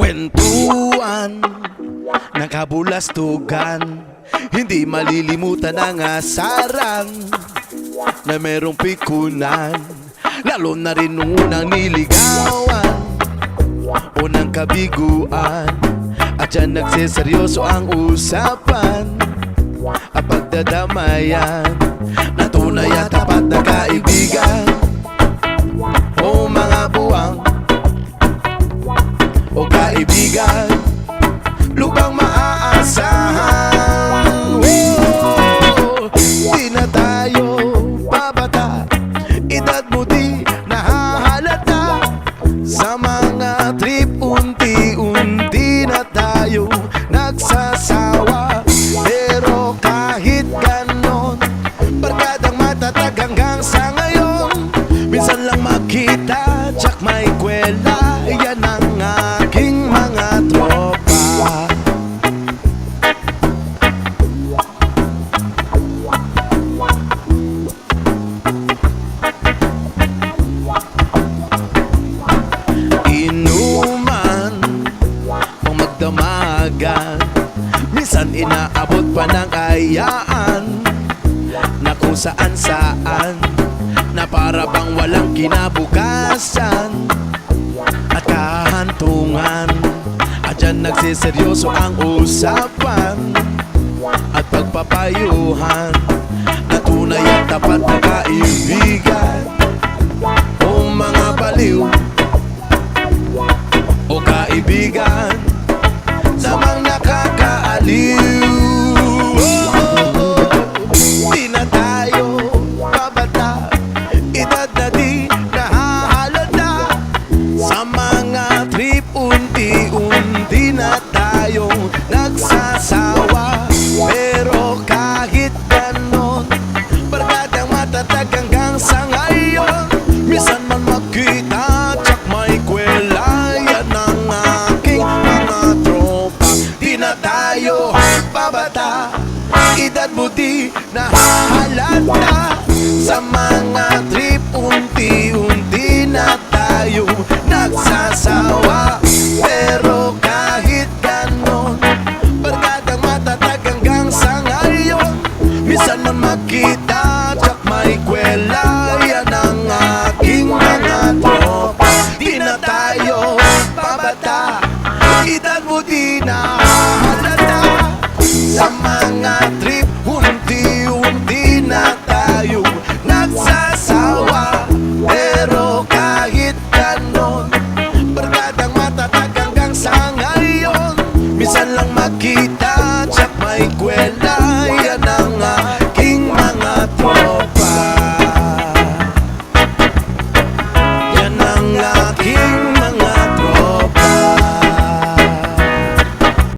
Kwentuhan ng kabulastugan, hindi malilimutan ang asaran na merong pikunan, lalo na rin nung unang niligawan, unang kabiguan. At dyan nagseseryoso ang usapan at pagdadamayan na tunay at tapat na kaibigan. O mga buwang o kaibigan, lubang maaasahan. Di na tayo babata, edad mo di nahahalata. Sa mga trip unti-unti na tayo nagsasawa. Pero kahit ganon, barkadang matatag hanggang sa ngayon. Minsan lang makita, tsak may kwela, yan ang aking mga tropa. Inuman o magdamagan, minsan inaabot pa ng ayaan na kung saan-saan, na para bang walang kinabukasan at kahantungan. At dyan nagsiseryoso ang usapan at pagpapayuhan na tunay at tapat na kaibigan. O mga baliw o kaibigan, namang nakakaaliw. Di na tayo babata, edad na di nahahalata. Sa mga trip unti-unti na tayong nagsasawa. Pero kahit ganon, barkadang matatag hanggang sa ngayon. Minsan man magkita, tsak may kwela, yan ang aking mga tropa. Di na tayo babata, edad mo di nahahalata. Sa mga trip unti-unti na tayo nagsasawa. Pero kahit ganon, barkadang matatag hanggang sa ngayon. Minsan man makita, tsak may kwela, yan ang aking mga tropa. Di na tayo babata,